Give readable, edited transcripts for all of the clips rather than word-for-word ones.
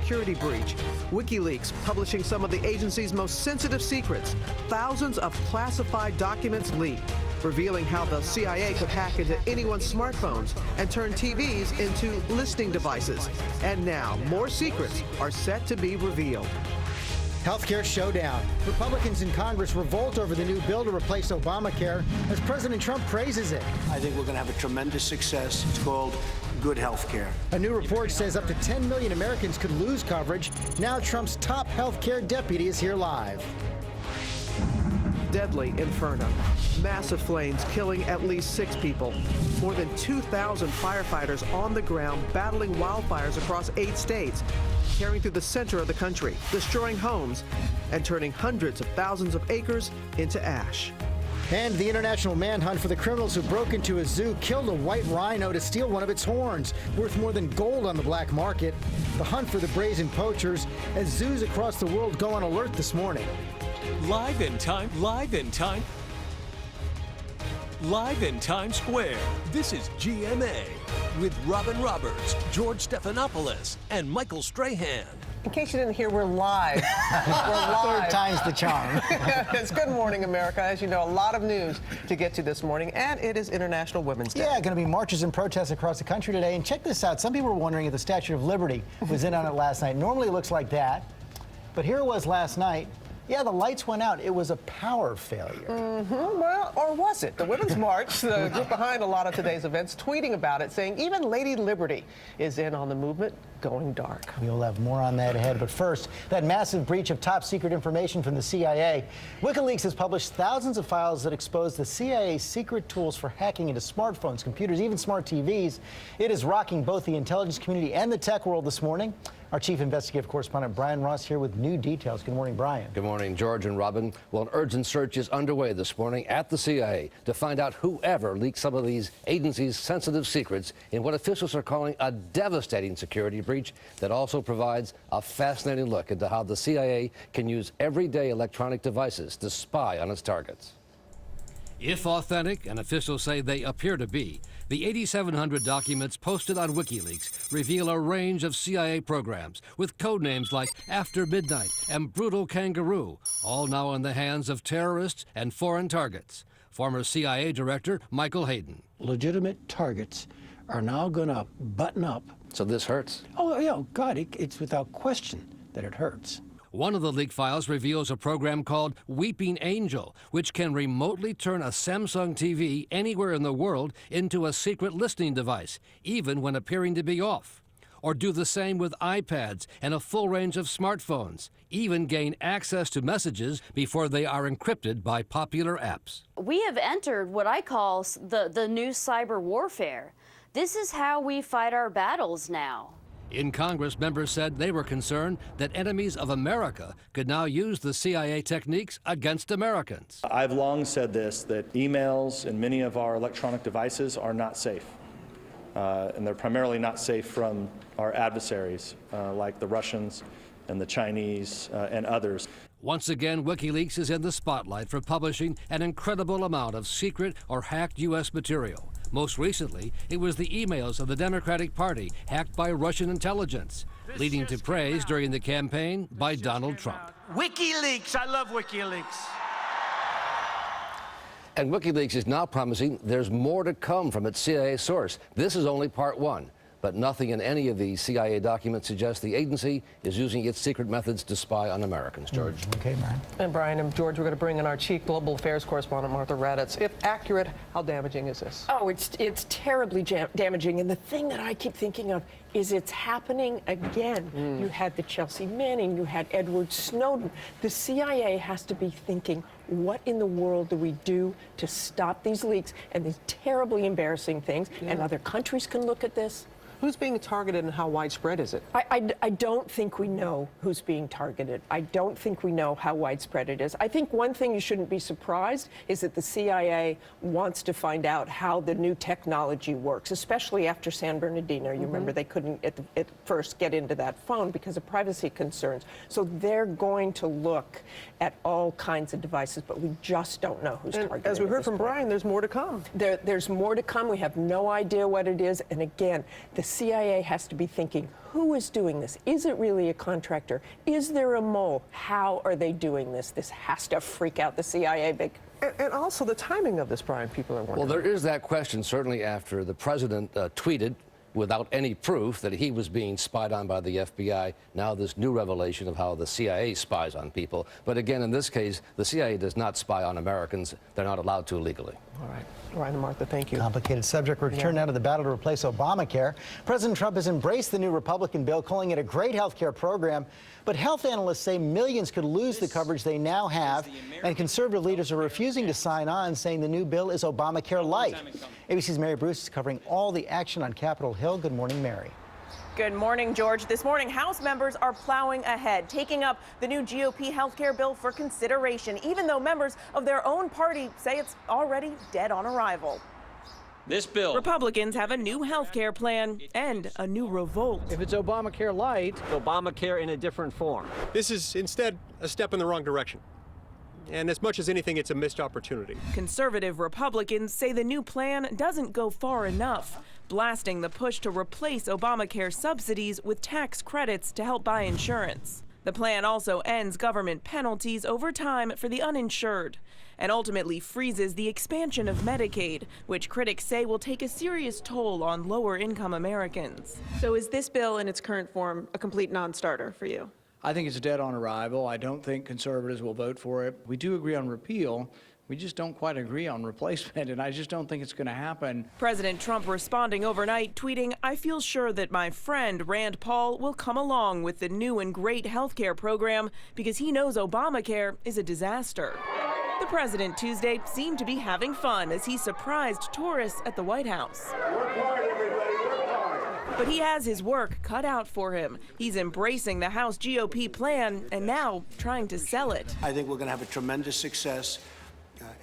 security breach. WikiLeaks publishing some of the agency's most sensitive secrets. Thousands of classified documents leaked, revealing how the CIA could hack into anyone's smartphones and turn TVs into listening devices. And now, more secrets are set to be revealed. Healthcare showdown. Republicans in Congress revolt over the new bill to replace Obamacare as President Trump praises it. I think we're going to have a tremendous success. It's called good health care. A new report says up to 10 million Americans could lose coverage. Now Trump's top health care deputy is here live. Deadly inferno. Massive flames killing at least 6 people. More than 2,000 firefighters on the ground battling wildfires across 8 states, tearing through the center of the country, destroying homes, and turning hundreds of thousands of acres into ash. And the international manhunt for the criminals who broke into a zoo killed a white rhino to steal one of its horns, worth more than gold on the black market. The hunt for the brazen poachers as zoos across the world go on alert this morning. Live in Times Square, this is GMA with Robin Roberts, George Stephanopoulos, and Michael Strahan. In case you didn't hear, we're live. We're live. Third time's the charm. It's Good Morning America. As you know, a lot of news to get to this morning, and it is International Women's Day. Yeah, going to be marches and protests across the country today. And check this out. Some people were wondering if the Statue of Liberty was in on it last night. Normally it looks like that, but here it was last night. Yeah, the lights went out. It was a power failure. Well, or was it? The Women's March, the group behind a lot of today's events, tweeting about it, saying even Lady Liberty is in on the movement going dark. We'll have more on that ahead. But first, that massive breach of top secret information from the CIA. WikiLeaks has published thousands of files that expose the CIA's secret tools for hacking into smartphones, computers, even smart TVs. It is rocking both the intelligence community and the tech world this morning. Our chief investigative correspondent, Brian Ross, here with new details. Good morning, Brian. Good morning, George and Robin. Well, an urgent search is underway this morning at the CIA to find out whoever leaked some of these agencies' sensitive secrets in what officials are calling a devastating security breach that also provides a fascinating look into how the CIA can use everyday electronic devices to spy on its targets. If authentic, and officials say they appear to be, the 8,700 documents posted on WikiLeaks reveal a range of CIA programs with code names like After Midnight and Brutal Kangaroo, all now in the hands of terrorists and foreign targets. Former CIA Director Michael Hayden. Legitimate targets are now going to button up. So this hurts? Oh, yeah, God, it's without question that it hurts. One of the leaked files reveals a program called Weeping Angel, which can remotely turn a Samsung TV anywhere in the world into a secret listening device, even when appearing to be off. Or do the same with iPads and a full range of smartphones, even gain access to messages before they are encrypted by popular apps. We have entered what I call the new cyber warfare. This is how we fight our battles now. In Congress, members said they were concerned that enemies of America could now use the CIA techniques against Americans. I've long said this, that emails and many of our electronic devices are not safe. And they're primarily not safe from our adversaries, like the Russians and the Chinese and others. Once again, WikiLeaks is in the spotlight for publishing an incredible amount of secret or hacked U.S. material. Most recently, it was the emails of the Democratic Party hacked by Russian intelligence, leading to praise during the campaign by Donald Trump. WikiLeaks, I love WikiLeaks. And WikiLeaks is now promising there's more to come from its CIA source. This is only part one. But nothing in any of these CIA documents suggests the agency is using its secret methods to spy on Americans. George. Okay, Brian. And Brian and George, we're going to bring in our chief global affairs correspondent, Martha Raddatz. If accurate, how damaging is this? Oh, it's terribly damaging. And the thing that I keep thinking of is it's happening again. You had the Chelsea Manning, you had Edward Snowden. The CIA has to be thinking, what in the world do we do to stop these leaks and these terribly embarrassing things? Yeah. And other countries can look at this. Who's being targeted and how widespread is it? I don't think we know who's being targeted. I don't think we know how widespread it is. I think one thing you shouldn't be surprised is that the CIA wants to find out how the new technology works, especially after San Bernardino. You remember they couldn't at first get into that phone because of privacy concerns. So they're going to look at all kinds of devices, but we just don't know who's targeted. As we heard from Brian, there's more to come. There's more to come. We have no idea what it is. And again, the CIA has to be thinking, who is doing this? Is it really a contractor? Is there a mole? How are they doing this? This has to freak out the CIA big. And also the timing of this, Brian, people are wondering. Well, there is that question, certainly after the president tweeted without any proof that he was being spied on by the FBI. Now this new revelation of how the CIA spies on people. But again, in this case, the CIA does not spy on Americans. They're not allowed to legally. All right. Ryan and Martha, thank you. Complicated subject. We're turning now to the battle to replace Obamacare. President Trump has embraced the new Republican bill, calling it a great health care program. But health analysts say millions could lose the coverage they now have, and conservative leaders are refusing to sign on, saying the new bill is Obamacare light. ABC's Mary Bruce is covering all the action on Capitol Hill. Good morning, Mary. Good morning, George. This morning, House members are plowing ahead, taking up the new GOP health care bill for consideration, even though members of their own party say it's already dead on arrival. This bill. Republicans have a new health care plan and a new revolt. If it's Obamacare light, Obamacare in a different form. This is instead a step in the wrong direction. And as much as anything, it's a missed opportunity. Conservative Republicans say the new plan doesn't go far enough, blasting the push to replace Obamacare subsidies with tax credits to help buy insurance. The plan also ends government penalties over time for the uninsured and ultimately freezes the expansion of Medicaid, which critics say will take a serious toll on lower-income Americans. So is this bill in its current form a complete non-starter for you? I think it's dead on arrival. I don't think conservatives will vote for it. We do agree on repeal. We just don't quite agree on replacement, and I just don't think it's going to happen. President Trump responding overnight, tweeting, "I feel sure that my friend Rand Paul will come along with the new and great health care program because he knows Obamacare is a disaster." The president Tuesday seemed to be having fun as he surprised tourists at the White House. But he has his work cut out for him. He's embracing the House GOP plan and now trying to sell it. I think we're going to have a tremendous success.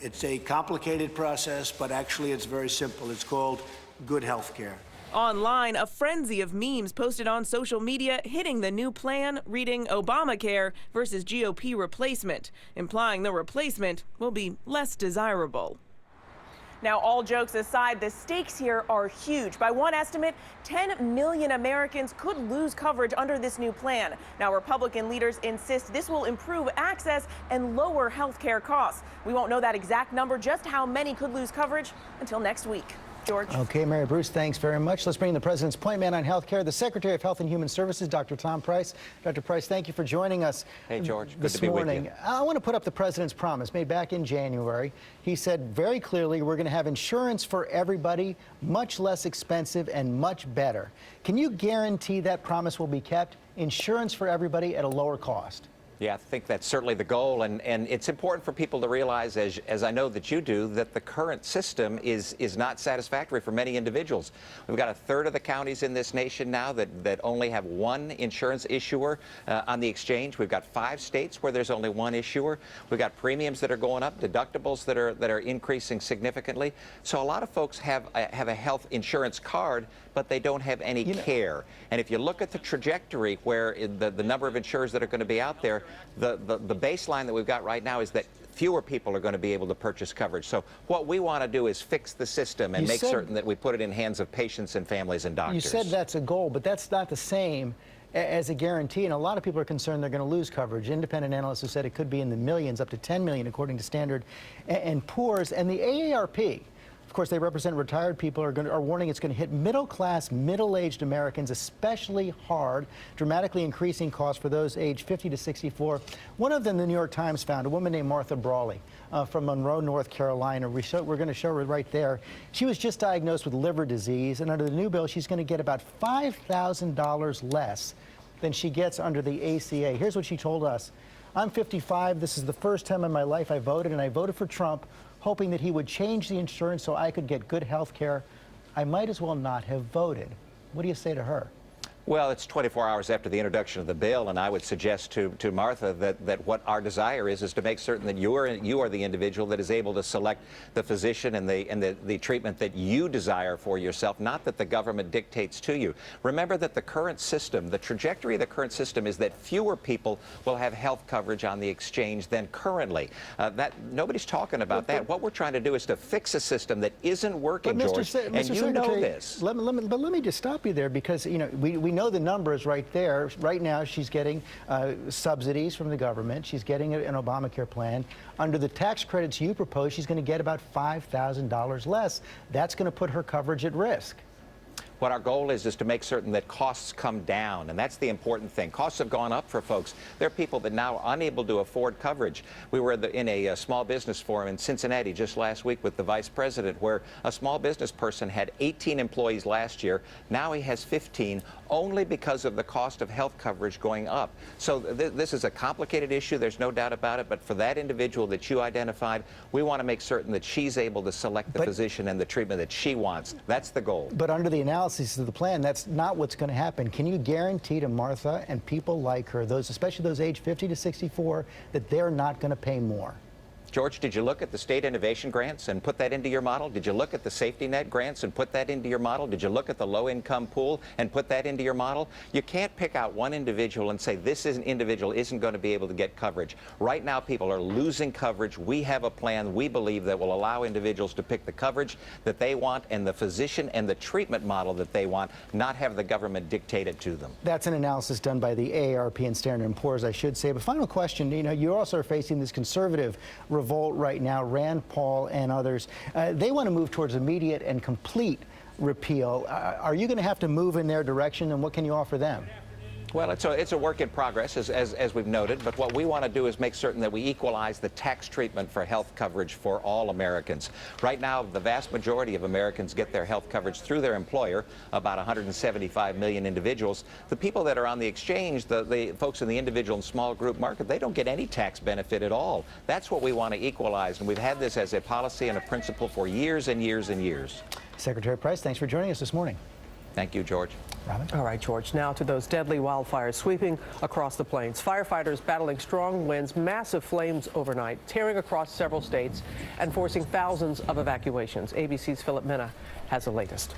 It's a complicated process, but actually it's very simple. It's called good health care. Online, a frenzy of memes posted on social media hitting the new plan, reading Obamacare versus GOP replacement, implying the replacement will be less desirable. Now, all jokes aside, the stakes here are huge. By one estimate, 10 million Americans could lose coverage under this new plan. Now, Republican leaders insist this will improve access and lower health care costs. We won't know that exact number, just how many could lose coverage, until next week. George. Okay, Mary Bruce, thanks very much. Let's bring in the president's point man on health care, the Secretary of Health and Human Services, Dr. Tom Price. Dr. Price, thank you for joining us. Hey, George. This Good to be morning. with you. I want to put up the president's promise made back in January. He said very clearly we're going to have insurance for everybody, much less expensive and much better. Can you guarantee that promise will be kept? Insurance for everybody at a lower cost. Yeah, I think that's certainly the goal, and it's important for people to realize, as I know that you do, that the current system is not satisfactory for many individuals. We've got a third of the counties in this nation now that only have one insurance issuer on the exchange. We've got 5 states where there's only one issuer. We've got premiums that are going up, deductibles that are increasing significantly. So a lot of folks have a health insurance card, but they don't have any care. And if you look at the trajectory where the number of insurers that are going to be out there, the baseline that we've got right now is that fewer people are going to be able to purchase coverage. So what we want to do is fix the system and make certain that we put it in hands of patients and families and doctors. You said that's a goal, but that's not the same as a guarantee, and a lot of people are concerned they're going to lose coverage. Independent analysts have said it could be in the millions, up to 10 million, according to Standard and Poor's. And the AARP, of course, they represent retired people, are warning it's going to hit middle-class, middle-aged Americans especially hard, dramatically increasing costs for those aged 50 to 64. One of them, the New York Times found, a woman named Martha Brawley from Monroe, North Carolina. We're going to show her right there. She was just diagnosed with liver disease, and under the new bill, she's going to get about $5,000 less than she gets under the ACA. Here's what she told us. I'm 55. This is the first time in my life I voted, and I voted for Trump, hoping that he would change the insurance so I could get good health care. I might as well not have voted. What do you say to her? Well, it's 24 hours after the introduction of the bill, and I would suggest to Martha that what our desire is to make certain that you are the individual that is able to select the physician and the treatment that you desire for yourself, not that the government dictates to you. Remember that the current system, the trajectory of the current system is that fewer people will have health coverage on the exchange than currently. Nobody's talking about that. What we're trying to do is to fix a system that isn't working, George, and you know this. Let me just stop you there, because we know the numbers right there. Right now, she's getting subsidies from the government. She's getting an Obamacare plan. Under the tax credits you propose, she's going to get about $5,000 less. That's going to put her coverage at risk. What our goal is to make certain that costs come down, and that's the important thing. Costs have gone up for folks. There are people that now are unable to afford coverage. We were in a small business forum in Cincinnati just last week with the vice president, where a small business person had 18 employees last year. Now he has 15, only because of the cost of health coverage going up. So this is a complicated issue, there's no doubt about it, but for that individual that you identified, we want to make certain that she's able to select the physician and the treatment that she wants. That's the goal. But under the analysis of the plan, that's not what's going to happen. Can you guarantee to Martha and people like her, those, especially those aged 50 to 64, that they're not going to pay more? George, did you look at the state innovation grants and put that into your model? Did you look at the safety net grants and put that into your model? Did you look at the low-income pool and put that into your model? You can't pick out one individual and say this individual isn't going to be able to get coverage. Right now, people are losing coverage. We have a plan, we believe, that will allow individuals to pick the coverage that they want and the physician and the treatment model that they want, not have the government dictate it to them. That's an analysis done by the AARP and Standard & Poor's, I should say. But final question, you also are facing this conservative revolt right now, Rand Paul and others. They want to move towards immediate and complete repeal. Are you going to have to move in their direction, and what can you offer them? Well, it's a work in progress, as we've noted, but what we want to do is make certain that we equalize the tax treatment for health coverage for all Americans. Right now, the vast majority of Americans get their health coverage through their employer, about 175 million individuals. The people that are on the exchange, the folks in the individual and small group market, they don't get any tax benefit at all. That's what we want to equalize, and we've had this as a policy and a principle for years and years and years. Secretary Price, thanks for joining us this morning. Thank you, George. Robin? All right, George, now to those deadly wildfires sweeping across the plains. Firefighters battling strong winds, massive flames overnight, tearing across several states and forcing thousands of evacuations. ABC's Philip Minna has the latest.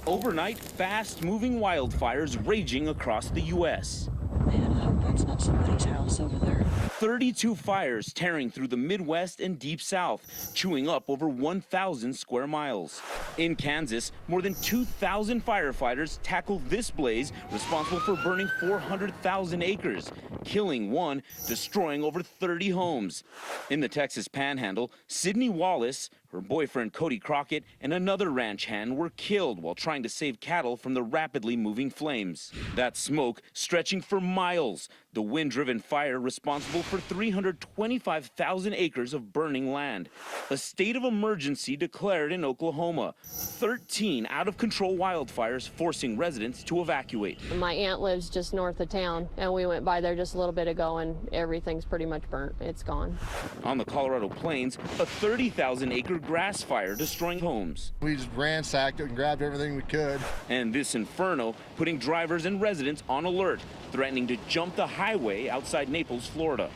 Overnight, fast-moving wildfires raging across the U.S. Man, I hope that's not somebody's house over there. 32 fires tearing through the Midwest and Deep South, chewing up over 1,000 square miles. In Kansas, more than 2,000 firefighters tackled this blaze, responsible for burning 400,000 acres, killing one, destroying over 30 homes. In the Texas Panhandle, Sydney Wallace, her boyfriend Cody Crockett, and another ranch hand were killed while trying to save cattle from the rapidly moving flames. That smoke stretching for miles. The wind-driven fire responsible for 325,000 acres of burning land. A state of emergency declared in Oklahoma. 13 out-of-control wildfires forcing residents to evacuate. My aunt lives just north of town, and we went by there just a little bit ago, and everything's pretty much burnt. It's gone. On the Colorado Plains, a 30,000-acre grass fire destroying homes. We just ransacked it and grabbed everything we could. And this inferno putting drivers and residents on alert, threatening to jump the highway outside Naples, Florida.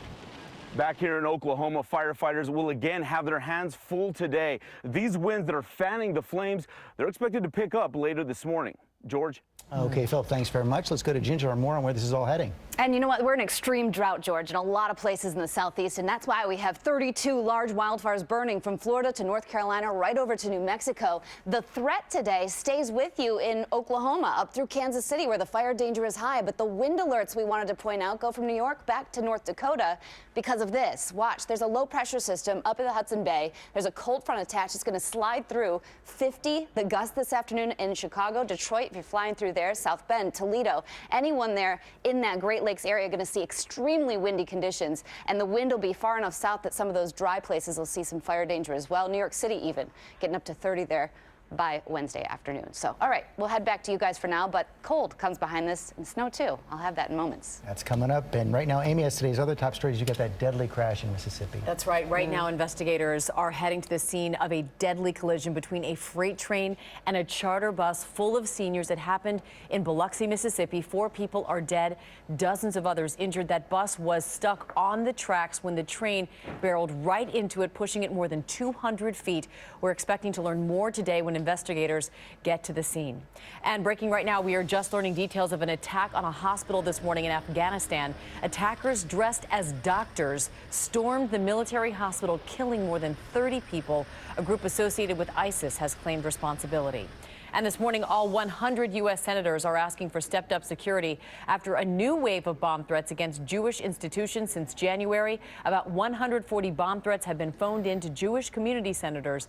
Back here in Oklahoma, firefighters will again have their hands full today. These winds that are fanning the flames, they're expected to pick up later this morning. George? Okay, Phil, thanks very much. Let's go to Ginger on more on where this is all heading. And you know what? We're in extreme drought, George, in a lot of places in the southeast, and that's why we have 32 large wildfires burning from Florida to North Carolina, right over to New Mexico. The threat today stays with you in Oklahoma, up through Kansas City, where the fire danger is high. But the wind alerts we wanted to point out go from New York back to North Dakota because of this. Watch, there's a low pressure system up in the Hudson Bay. There's a cold front attached. It's going to slide through 50, the gust this afternoon in Chicago, Detroit, if you're flying through there, South Bend, Toledo, anyone there in that Great Lakes area going to see extremely windy conditions, and the wind will be far enough south that some of those dry places will see some fire danger as well. New York City even getting up to 30 there by Wednesday afternoon. So, all right, we'll head back to you guys for now, but cold comes behind this, and snow too. I'll have that in moments. That's coming up. And right now, Amy has today's other top stories. You got that deadly crash in Mississippi. That's right. Right now, investigators are heading to the scene of a deadly collision between a freight train and a charter bus full of seniors. It happened in Biloxi, Mississippi. 4 people are dead, dozens of others injured. That bus was stuck on the tracks when the train barreled right into it, pushing it more than 200 feet. We're expecting to learn more today when investigators get to the scene. And breaking right now, we are just learning details of an attack on a hospital this morning in Afghanistan. Attackers dressed as doctors stormed the military hospital, killing more than 30 people. A group associated with ISIS has claimed responsibility. And this morning, all 100 U.S. senators are asking for stepped-up security after a new wave of bomb threats against Jewish institutions since January. About 140 bomb threats have been phoned into Jewish community centers,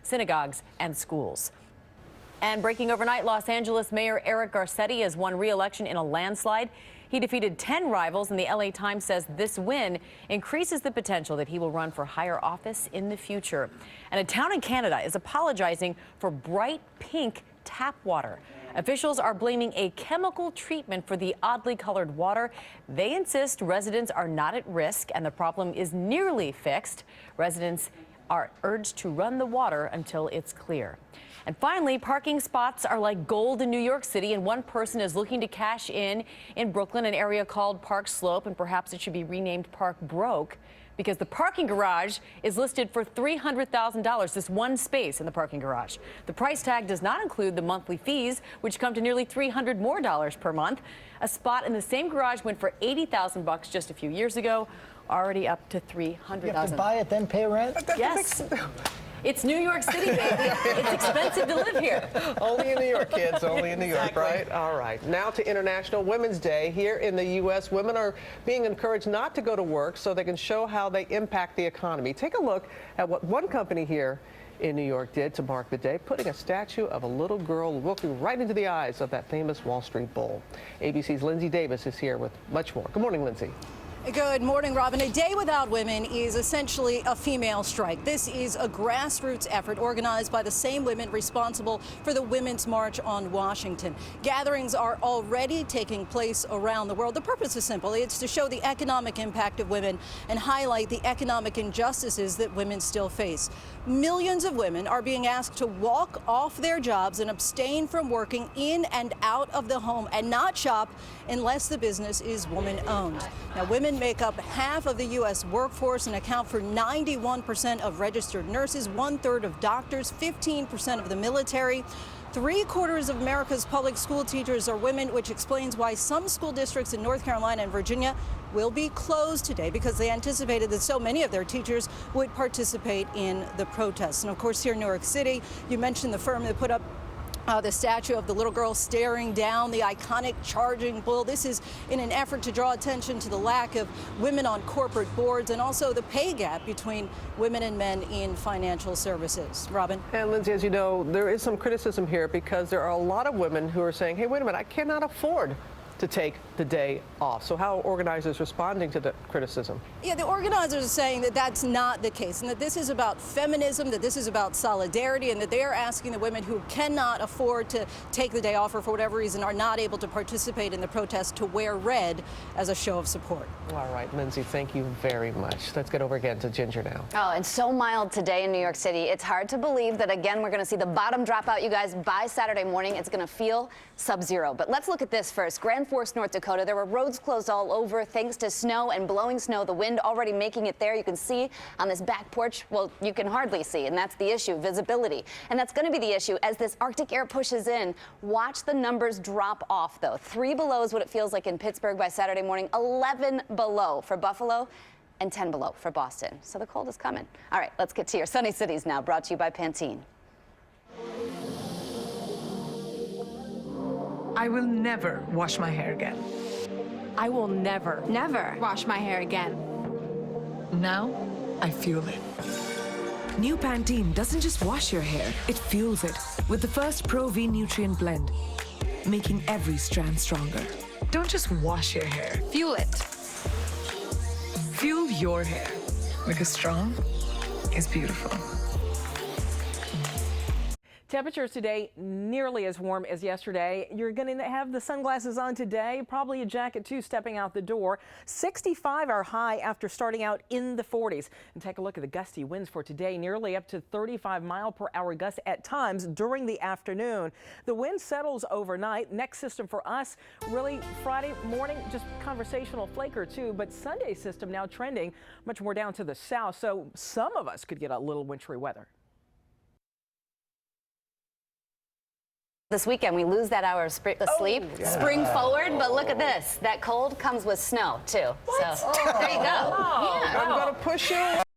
synagogues, and schools. And breaking overnight, Los Angeles Mayor Eric Garcetti has won re-election in a landslide. He defeated 10 rivals, and the LA Times says this win increases the potential that he will run for higher office in the future. And a town in Canada is apologizing for bright pink tap water. Officials are blaming a chemical treatment for the oddly colored water. They insist residents are not at risk and the problem is nearly fixed. Residents are urged to run the water until it's clear. And finally, parking spots are like gold in New York City, and one person is looking to cash in Brooklyn, an area called Park Slope, and perhaps it should be renamed Park Broke, because the parking garage is listed for $300,000, this one space in the parking garage. The price tag does not include the monthly fees, which come to nearly $300 more per month. A spot in the same garage went for $80,000 just a few years ago, already up to $300,000. You have to buy it, then pay rent? Yes. It's New York City, baby. It's expensive to live here. Only in New York, kids. Only in New York, Exactly. right? All right. Now to International Women's Day. Here in the U.S., women are being encouraged not to go to work so they can show how they impact the economy. Take a look at what one company here in New York did to mark the day, putting a statue of a little girl looking right into the eyes of that famous Wall Street bull. ABC's Lindsay Davis is here with much more. Good morning, Lindsay. Good morning, Robin. A Day Without Women is essentially a female strike. This is a grassroots effort organized by the same women responsible for the Women's March on Washington. Gatherings are already taking place around the world. The purpose is simple. It's to show the economic impact of women and highlight the economic injustices that women still face. Millions of women are being asked to walk off their jobs and abstain from working in and out of the home and not shop unless the business is woman-owned. Now, women make up half of the U.S. workforce and account for 91% of registered nurses, 1/3 of doctors, 15% of the military. 3/4 of America's public school teachers are women, which explains why some school districts in North Carolina and Virginia will be closed today because they anticipated that so many of their teachers would participate in the protests. And of course, here in New York City, you mentioned the firm that put up the statue of the little girl staring down the iconic charging bull. This is in an effort to draw attention to the lack of women on corporate boards and also the pay gap between women and men in financial services. Robin? And Lindsay, as you know, there is some criticism here because there are a lot of women who are saying, hey, wait a minute, I cannot afford to take the day off. So how are organizers responding to the criticism? Yeah, the organizers are saying that that's not the case and that this is about feminism, that this is about solidarity, and that they are asking the women who cannot afford to take the day off or for whatever reason are not able to participate in the protest to wear red as a show of support. All right, Lindsay, thank you very much. Let's get over again to Ginger now. Oh, it's so mild today in New York City. It's hard to believe that, again, we're going to see the bottom drop out, you guys, by Saturday morning. It's going to feel sub-zero. But let's look at this first. Grand Forks, North Dakota, there were roads closed all over thanks to snow and blowing snow. The wind already making it there. You can see on this back porch, well, you can hardly see, and that's the issue, visibility. And that's going to be the issue as this Arctic air pushes in. Watch the numbers drop off, though. 3 below is what it feels like in Pittsburgh by Saturday morning, 11 below for Buffalo, and 10 below for Boston. So the cold is coming. All right, let's get to your sunny cities now, brought to you by Pantene. I will never wash my hair again. I will never wash my hair again. Now, I feel it. New Pantene doesn't just wash your hair, it fuels it with the first Pro V nutrient blend, making every strand stronger. Don't just wash your hair, fuel it. Fuel your hair, because strong is beautiful. Temperatures today nearly as warm as yesterday. You're going to have the sunglasses on today, probably a jacket too stepping out the door. 65 our high after starting out in the 40s. And take a look at the gusty winds for today, nearly up to 35-mile-per-hour gusts at times during the afternoon. The wind settles overnight. Next system for us, really Friday morning, just conversational flake or two, but Sunday system now trending much more down to the south, so some of us could get a little wintry weather. This weekend, we lose that hour of sleep, spring forward, but look at this. That cold comes with snow, too. What? So there you go. I'm going to push you.